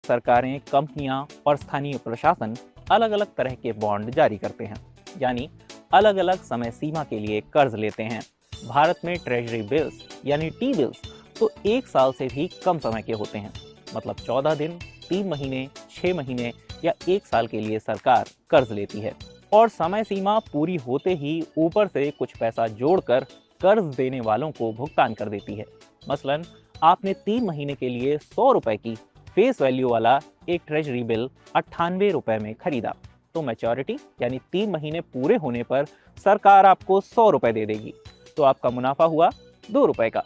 सरकारें, कंपनियां और स्थानीय प्रशासन अलग अलग तरह के बॉन्ड जारी करते हैं, यानी अलग अलग समय सीमा के लिए कर्ज लेते हैं। भारत में ट्रेजरी बिल्स यानी टी बिल्स तो 1 साल से भी कम समय के होते हैं, मतलब 14 दिन, 3 महीने, 6 महीने या 1 साल के लिए सरकार कर्ज लेती है और समय सीमा पूरी होते ही ऊपर से कुछ पैसा जोड़कर कर्ज देने वालों को भुगतान कर देती है। मसलन आपने 3 महीने के लिए 100 रुपए की फेस वैल्यू वाला एक ट्रेजरी बिल 98 रुपए में खरीदा, तो मैच्योरिटी यानी 3 महीने पूरे होने पर सरकार आपको 100 रुपए दे देगी, तो आपका मुनाफा हुआ 2 रुपए का,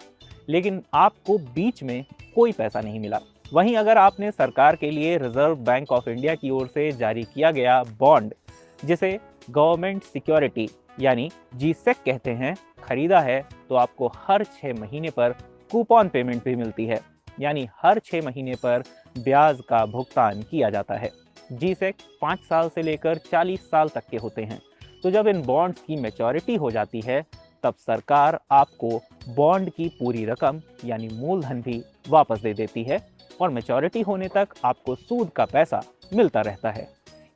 लेकिन आपको बीच में कोई पैसा नहीं मिला। वहीं अगर आपने सरकार के लिए रिजर्व बैंक ऑफ इंडिया की ओर से जारी किया गया बॉन्ड, जिसे गवर्नमेंट सिक्योरिटी यानी जीसेक कहते हैं, खरीदा है, तो आपको हर 6 महीने पर कूपन पेमेंट भी मिलती है, यानी हर 6 महीने पर ब्याज का भुगतान किया जाता है। जीसेक 5 साल से लेकर 40 साल तक के होते हैं। तो जब इन बॉन्ड्स की मैच्योरिटी हो जाती है, तब सरकार आपको बॉन्ड की पूरी रकम यानी मूलधन भी वापस दे देती है और मैच्योरिटी होने तक आपको सूद का पैसा मिलता रहता है।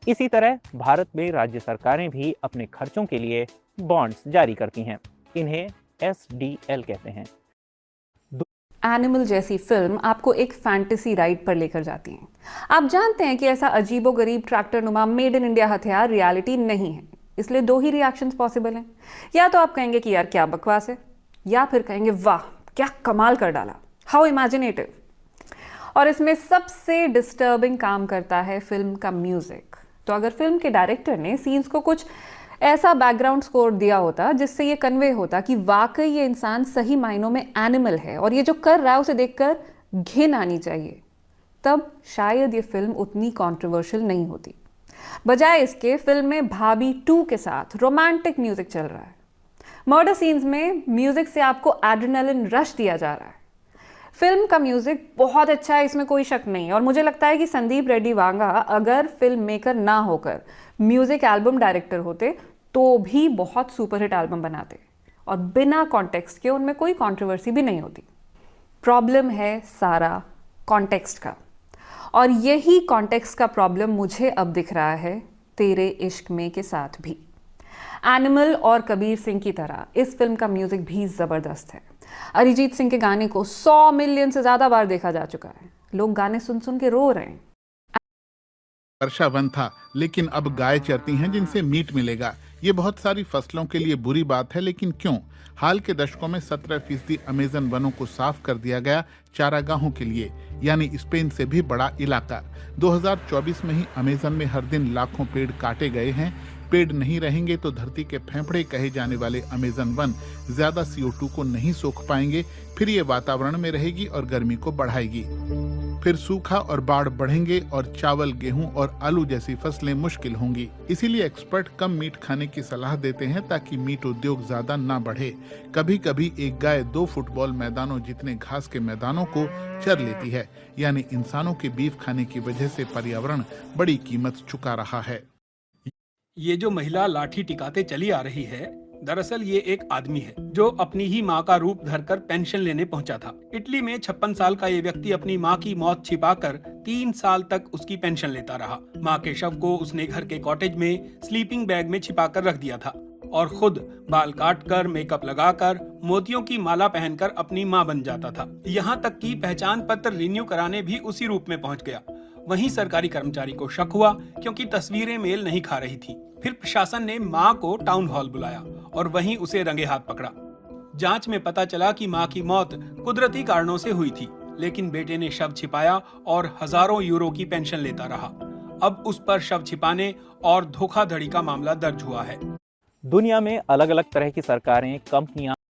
इसी तरह भारत में राज्य सरकारें भी अपने खर्चों के लिए बॉन्ड्स जारी करती हैं। इन्हें SDL कहते हैं। एनिमल जैसी फिल्म आपको एक फैंटेसी राइड पर लेकर जाती है। आप जानते हैं कि ऐसा अजीबोगरीब ट्रैक्टर नुमा मेड इन इंडिया हथियार रियलिटी नहीं है, इसलिए 2 ही रिएक्शंस पॉसिबल हैं। या तो आप कहेंगे कि यार क्या बकवास है, या फिर कहेंगे वाह क्या कमाल कर डाला, हाउ इमेजिनेटिव। और इसमें सबसे डिस्टर्बिंग काम करता है फिल्म का म्यूजिक। तो अगर फिल्म के डायरेक्टर ने सीन्स को कुछ ऐसा बैकग्राउंड स्कोर दिया होता जिससे ये कन्वे होता कि वाकई ये इंसान सही मायनों में एनिमल है और ये जो कर रहा है उसे देखकर घिन आनी चाहिए, तब शायद ये फिल्म उतनी कंट्रोवर्शियल नहीं होती। बजाय इसके फिल्म में भाभी 2 के साथ रोमांटिक म्यूजिक चल रहा है। मर्डर सीन्स में म्यूजिक से आपको एड्रेनलिन रश दिया जा रहा है। फिल्म का म्यूजिक बहुत अच्छा है, इसमें कोई शक नहीं, और मुझे लगता है कि संदीप रेड्डी वांगा अगर फिल्म मेकर ना होकर म्यूजिक एल्बम डायरेक्टर होते तो भी बहुत सुपरहिट एल्बम बनाते और बिना कॉन्टेक्स्ट के उनमें कोई कंट्रोवर्सी भी नहीं होती। प्रॉब्लम है सारा कॉन्टेक्स्ट का, और यही कॉन्टेक्स्ट का प्रॉब्लम मुझे अब दिख रहा है तेरे इश्क में के साथ भी। एनिमल और कबीर सिंह की तरह इस फिल्म का म्यूजिक भी जबरदस्त है। अरिजीत सिंह के गाने को 100 मिलियन से ज्यादा बार देखा जा चुका है। लोग गाने सुन सुन के रो रहे हैं। वर्षा वन था, लेकिन अब गाय चरती हैं जिनसे मीट मिलेगा। ये बहुत सारी फसलों के लिए बुरी बात है, लेकिन क्यों? हाल के दशकों में 17% अमेजन वनों को साफ कर दिया गया चारागाहों के लिए, यानी स्पेन से भी बड़ा इलाका। 2024 में ही अमेजन में हर दिन लाखों पेड़ काटे गए हैं। पेड़ नहीं रहेंगे तो धरती के फेफड़े कहे जाने वाले अमेजन वन ज्यादा CO2 को नहीं सोख पाएंगे, फिर ये वातावरण में रहेगी और गर्मी को बढ़ाएगी। फिर सूखा और बाढ़ बढ़ेंगे और चावल, गेहूं और आलू जैसी फसलें मुश्किल होंगी। इसीलिए एक्सपर्ट कम मीट खाने की सलाह देते हैं ताकि मीट उद्योग ज्यादा ना बढ़े। कभी कभी एक गाय 2 फुटबॉल मैदानों जितने घास के मैदानों को चर लेती है, यानी इंसानों के बीफ खाने की वजह से पर्यावरण बड़ी कीमत चुका रहा है। ये जो महिला लाठी टिकाते चली आ रही है, दरअसल ये एक आदमी है जो अपनी ही माँ का रूप धरकर पेंशन लेने पहुंचा था। इटली में 56 साल का ये व्यक्ति अपनी माँ की मौत छिपाकर 3 साल तक उसकी पेंशन लेता रहा। माँ के शव को उसने घर के कॉटेज में स्लीपिंग बैग में छिपाकर रख दिया था और खुद बाल काटकर, मेकअप लगाकर, मोतियों की माला पहनकर अपनी माँ बन जाता था। यहाँ तक कि पहचान पत्र रिन्यू कराने भी उसी रूप में पहुँच गया। वहीं सरकारी कर्मचारी को शक हुआ क्योंकि तस्वीरें मेल नहीं खा रही थी। फिर प्रशासन ने मां को टाउन हॉल बुलाया और वहीं उसे रंगे हाथ पकड़ा। जांच में पता चला कि मां की मौत कुदरती कारणों से हुई थी, लेकिन बेटे ने शव छिपाया और हजारों यूरो की पेंशन लेता रहा। अब उस पर शव छिपाने और धोखाधड़ी का मामला दर्ज हुआ है। दुनिया में अलग अलग तरह की सरकारें, कंपनियां